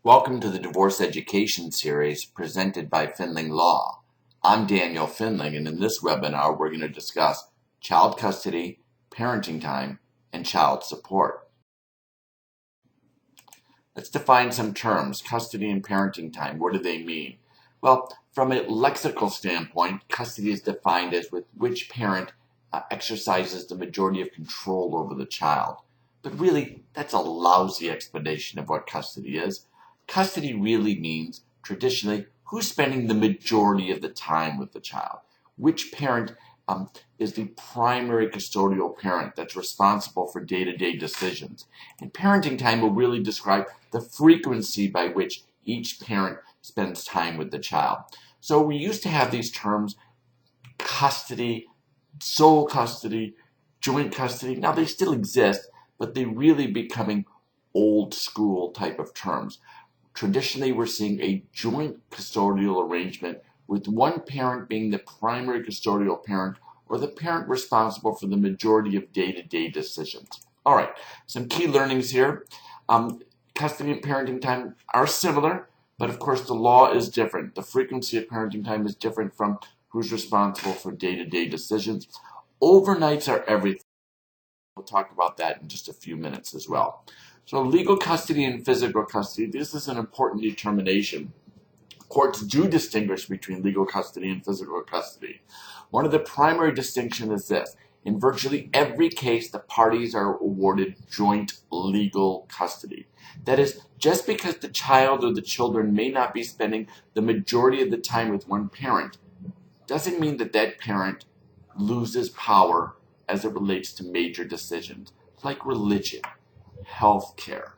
Welcome to the Divorce Education Series presented by Findling Law. I'm Daniel Findling, and in this webinar we're going to discuss child custody, parenting time, and child support. Let's define some terms. Custody and parenting time. What do they mean? Well, from a lexical standpoint, custody is defined as with which parent exercises the majority of control over the child. But really, that's a lousy explanation of what custody is. Custody really means, traditionally, who's spending the majority of the time with the child. Which parent is the primary custodial parent that's responsible for day-to-day decisions. And parenting time will really describe the frequency by which each parent spends time with the child. So we used to have these terms, custody, sole custody, joint custody. Now they still exist, but they're really becoming old school type of terms. Traditionally, we're seeing a joint custodial arrangement with one parent being the primary custodial parent or the parent responsible for the majority of day-to-day decisions. All right, some key learnings here. Custody and parenting time are similar, but of course the law is different. The frequency of parenting time is different from who's responsible for day-to-day decisions. Overnights are everything. We'll talk about that in just a few minutes as well. So legal custody and physical custody, this is an important determination. Courts do distinguish between legal custody and physical custody. One of the primary distinctions is this. In virtually every case, the parties are awarded joint legal custody. That is, just because the child or the children may not be spending the majority of the time with one parent, doesn't mean that that parent loses power as it relates to major decisions like religion, healthcare,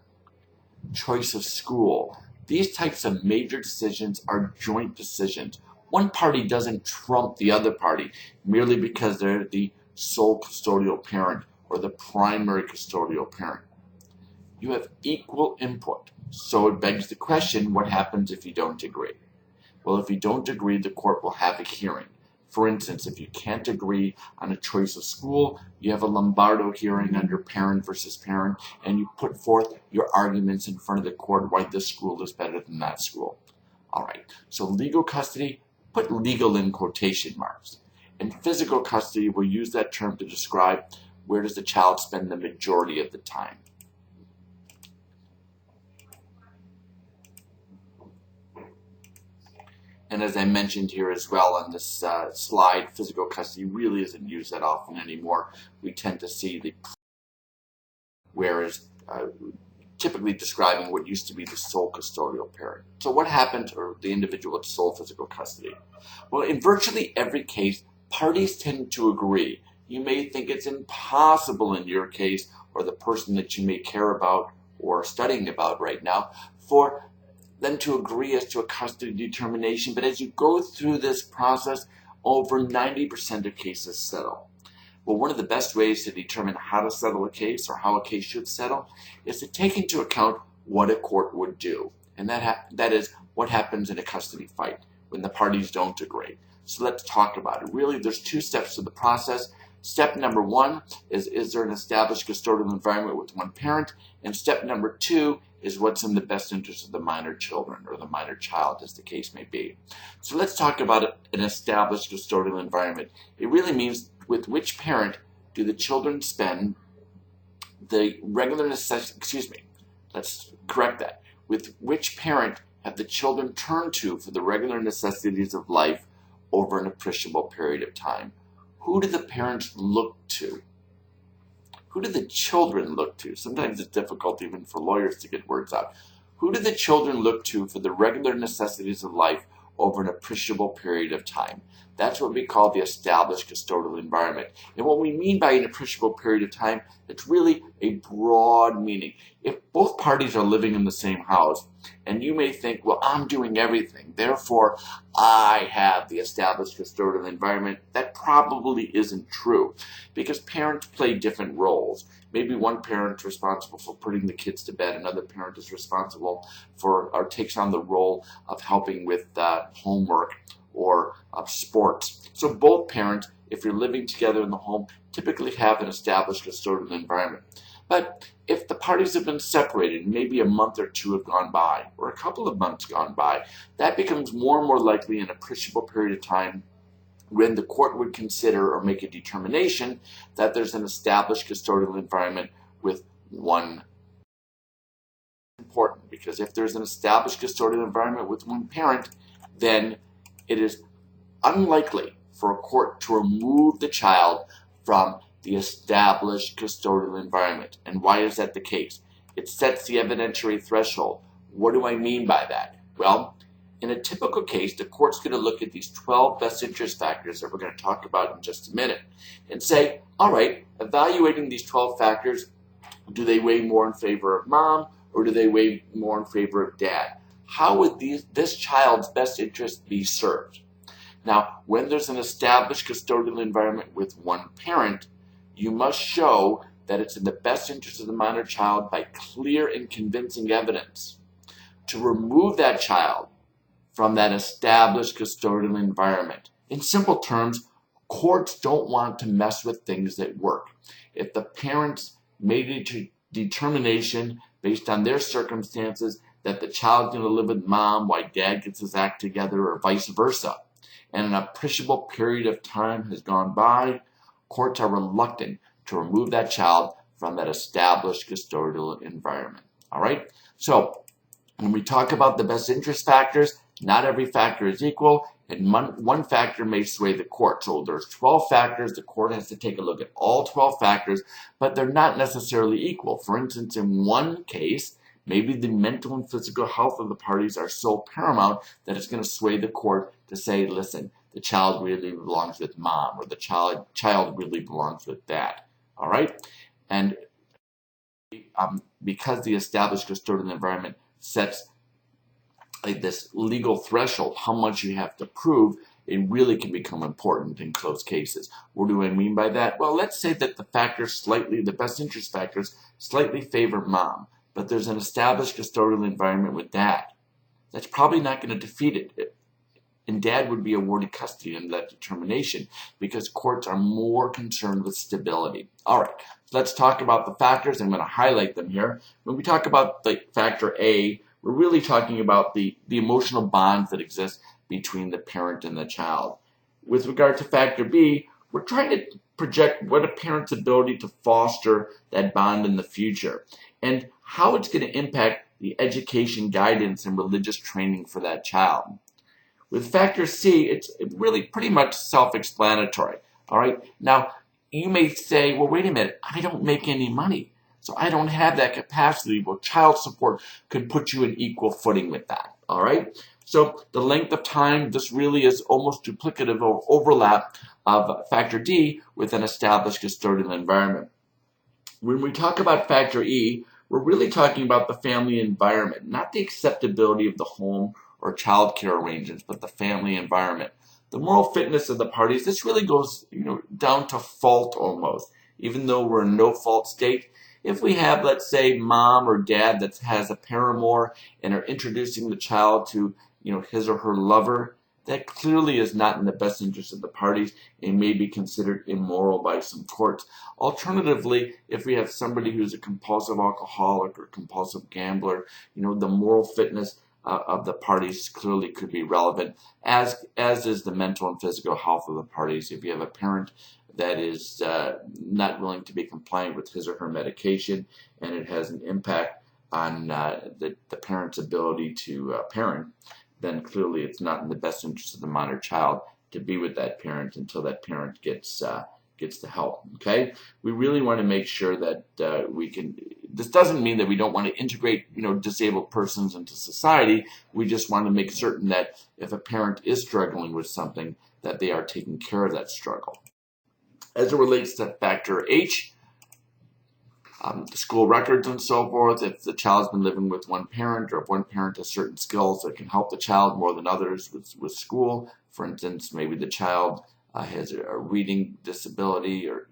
choice of school. These types of major decisions are joint decisions. One party doesn't trump the other party merely because they're the sole custodial parent or the primary custodial parent. You have equal input. So it begs the question, what happens if you don't agree? Well, if you don't agree, the court will have a hearing. For instance, if you can't agree on a choice of school, you have a Lombardo hearing under parent versus parent, and you put forth your arguments in front of the court why this school is better than that school. All right, so legal custody, put legal in quotation marks. And physical custody, we'll use that term to describe where does the child spend the majority of the time. And as I mentioned here as well on this slide, physical custody really isn't used that often anymore. We tend to see the whereas typically describing what used to be the sole custodial parent. So what happens, or the individual with sole physical custody? Well, in virtually every case, parties tend to agree. You may think it's impossible in your case, or the person that you may care about or studying about right now, for them to agree as to a custody determination, but as you go through this process, over 90% of cases settle. Well, one of the best ways to determine how to settle a case or how a case should settle is to take into account what a court would do. And that is what happens in a custody fight when the parties don't agree. So let's talk about it. Really, there's two steps to the process. Step number one is there an established custodial environment with one parent? And step number two is what's in the best interest of the minor children or the minor child, as the case may be. So let's talk about an established custodial environment. It really means with which parent do the children spend the regular let's correct that. With which parent have the children turned to for the regular necessities of life over an appreciable period of time? Who do the parents look to? Who do the children look to? Sometimes it's difficult even for lawyers to get words out. Who do the children look to for the regular necessities of life over an appreciable period of time? That's what we call the established custodial environment. And what we mean by an appreciable period of time, it's really a broad meaning. If both parties are living in the same house, and you may think, well, I'm doing everything, therefore I have the established custodial environment, that probably isn't true, because parents play different roles. Maybe one parent is responsible for putting the kids to bed, another parent is responsible for or takes on the role of helping with homework or sports. So both parents, if you're living together in the home, typically have an established custodial environment. But if the parties have been separated, maybe a month or two have gone by, or a couple of months gone by, that becomes more and more likely an appreciable period of time when the court would consider or make a determination that there's an established custodial environment with one. Important, because if there's an established custodial environment with one parent, then it is unlikely for a court to remove the child from the established custodial environment. And why is that the case? It sets the evidentiary threshold. What do I mean by that? Well, in a typical case, the court's going to look at these 12 best interest factors that we're going to talk about in just a minute and say, all right, evaluating these 12 factors, do they weigh more in favor of mom or do they weigh more in favor of dad? How would this child's best interest be served? Now, when there's an established custodial environment with one parent, you must show that it's in the best interest of the minor child by clear and convincing evidence. To remove that child from that established custodial environment. In simple terms, courts don't want to mess with things that work. If the parents made a determination based on their circumstances that the child's going to live with mom while dad gets his act together or vice versa, and an appreciable period of time has gone by, courts are reluctant to remove that child from that established custodial environment. All right? So, when we talk about the best interest factors, not every factor is equal, and one factor may sway the court. So there's 12 factors. The court has to take a look at all 12 factors, but they're not necessarily equal. For instance, in one case, maybe the mental and physical health of the parties are so paramount that it's going to sway the court to say, listen, the child really belongs with mom, or the child really belongs with dad. All right? And because the established custodial environment sets like this legal threshold, how much you have to prove, it really can become important in close cases. What do I mean by that? Well, let's say that the best interest factors slightly favor mom, but there's an established custodial environment with dad. That's probably not going to defeat it. And dad would be awarded custody in that determination because courts are more concerned with stability. All right, so let's talk about the factors. I'm going to highlight them here. When we talk about like factor A, we're really talking about the emotional bonds that exist between the parent and the child. With regard to factor B, we're trying to project what a parent's ability to foster that bond in the future and how it's going to impact the education, guidance, and religious training for that child. With factor C, it's really pretty much self-explanatory. All right. Now, you may say, well, wait a minute, I don't make any money, so I don't have that capacity. Well, child support could put you in equal footing with that. All right. So the length of time, this really is almost duplicative or overlap of factor D with an established custodial environment. When we talk about factor E, we're really talking about the family environment, not the acceptability of the home or child care arrangements, but the family environment. The moral fitness of the parties, this really goes, down to fault almost. Even though we're in no fault state, if we have, let's say, mom or dad that has a paramour and are introducing the child to, his or her lover, that clearly is not in the best interest of the parties and may be considered immoral by some courts. Alternatively, if we have somebody who's a compulsive alcoholic or compulsive gambler, the moral fitness of the parties clearly could be relevant, as is the mental and physical health of the parties. If you have a parent that is not willing to be compliant with his or her medication and it has an impact on the parent's ability to parent, then clearly it's not in the best interest of the minor child to be with that parent until that parent gets the help. Okay, we really want to make sure that we can. This doesn't mean that we don't want to integrate, disabled persons into society. We just want to make certain that if a parent is struggling with something, that they are taking care of that struggle. As it relates to factor H, school records and so forth, if the child's been living with one parent or if one parent has certain skills that can help the child more than others with school. For instance, maybe the child has a reading disability or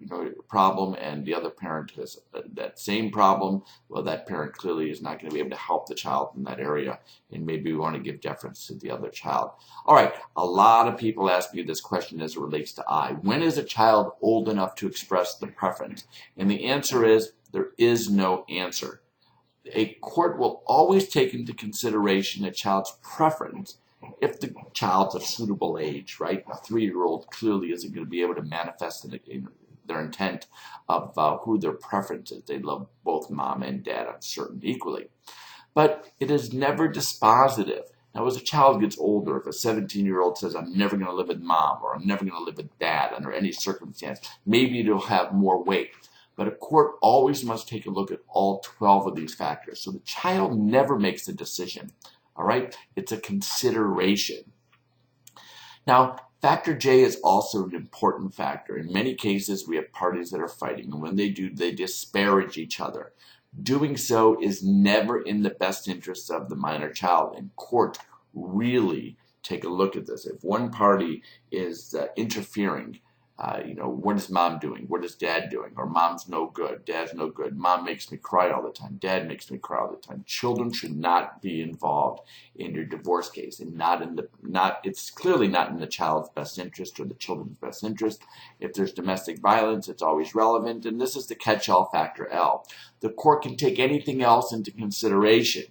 problem and the other parent has that same problem, well, that parent clearly is not going to be able to help the child in that area, and maybe we want to give deference to the other child. All right, a lot of people ask me this question as it relates to I. When is a child old enough to express the preference? And the answer is There is no answer. A court will always take into consideration a child's preference if the child's of suitable age, right? A 3-year-old clearly isn't going to be able to manifest their intent of who their preference is. They love both mom and dad, I'm certain, equally. But it is never dispositive. Now, as a child gets older, if a 17-year-old says, I'm never going to live with mom or I'm never going to live with dad under any circumstance, maybe it'll have more weight. But a court always must take a look at all 12 of these factors. So the child never makes the decision, all right? It's a consideration. Now, factor J is also an important factor. In many cases, we have parties that are fighting, and when they do, they disparage each other. Doing so is never in the best interest of the minor child, and courts really take a look at this. If one party is interfering, what is mom doing? What is dad doing? Or mom's no good, dad's no good, mom makes me cry all the time, dad makes me cry all the time. Children should not be involved in your divorce case, and it's clearly not in the child's best interest or the children's best interest. If there's domestic violence, it's always relevant, and this is the catch-all factor L. The court can take anything else into consideration.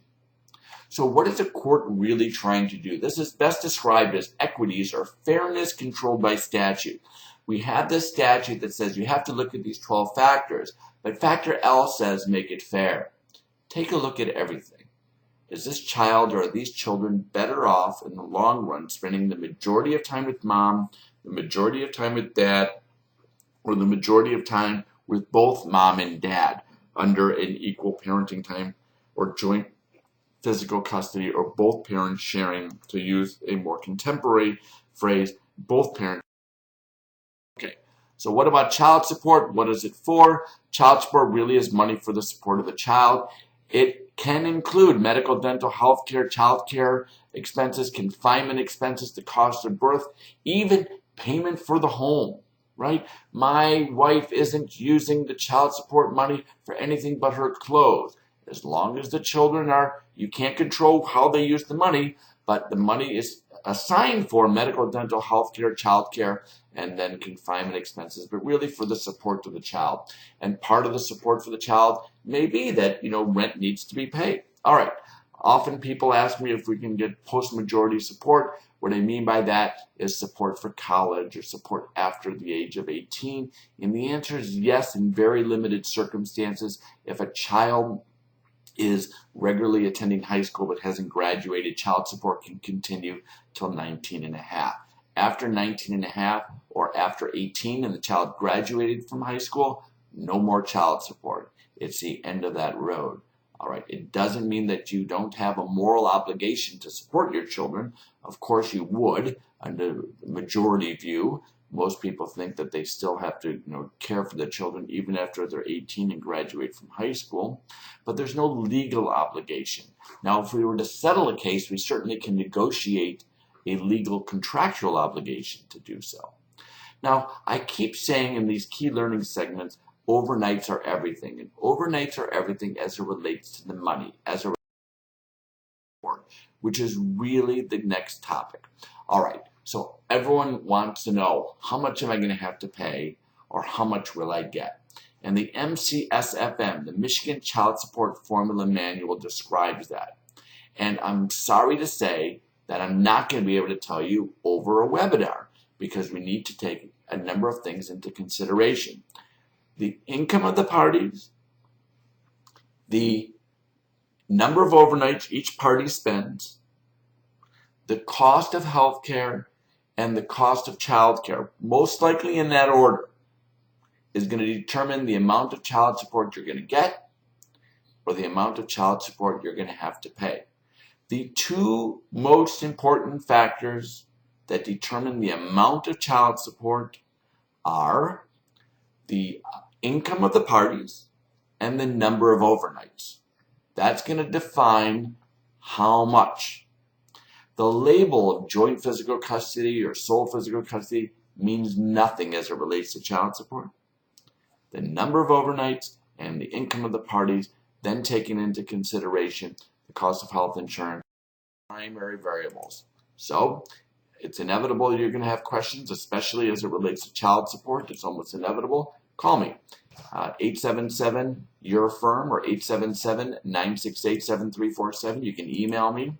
So what is a court really trying to do? This is best described as equities or fairness controlled by statute. We have this statute that says you have to look at these 12 factors, but factor L says make it fair. Take a look at everything. Is this child or are these children better off in the long run spending the majority of time with mom, the majority of time with dad, or the majority of time with both mom and dad under an equal parenting time or joint physical custody, or both parents sharing, to use a more contemporary phrase, both parents. Okay, so what about child support? What is it for? Child support really is money for the support of the child. It can include medical, dental, health care, child care expenses, confinement expenses, the cost of birth, even payment for the home, right? My wife isn't using the child support money for anything but her clothes. As long as the children you can't control how they use the money, but the money is assigned for medical, dental, health care, child care, and then confinement expenses, but really for the support of the child. And part of the support for the child may be that, rent needs to be paid. All right. Often people ask me if we can get post-majority support. What I mean by that is support for college or support after the age of 18. And the answer is yes, in very limited circumstances. If a child is regularly attending high school but hasn't graduated, child support can continue till 19 and a half. After 19 and a half or after 18 and the child graduated from high school, no more child support. It's the end of that road. All right. It doesn't mean that you don't have a moral obligation to support your children. Of course you would, under the majority view. Most people think that they still have to, care for the children even after they're 18 and graduate from high school. But there's no legal obligation. Now, if we were to settle a case, we certainly can negotiate a legal contractual obligation to do so. Now, I keep saying in these key learning segments, overnights are everything. And overnights are everything as it relates to the money, as it relates to work, which is really the next topic. All right. So everyone wants to know, how much am I going to have to pay, or how much will I get? And the MCSFM, the Michigan Child Support Formula Manual, describes that. And I'm sorry to say that I'm not going to be able to tell you over a webinar, because we need to take a number of things into consideration. The income of the parties, the number of overnights each party spends, the cost of health care, and the cost of child care, most likely in that order, is going to determine the amount of child support you're going to get or the amount of child support you're going to have to pay. The two most important factors that determine the amount of child support are the income of the parties and the number of overnights. That's going to define how much. The label of joint physical custody or sole physical custody means nothing as it relates to child support. The number of overnights and the income of the parties, then taking into consideration the cost of health insurance, primary variables. So it's inevitable you're going to have questions, especially as it relates to child support. It's almost inevitable. Call me. 877 your firm or 877-968-7347. You can email me.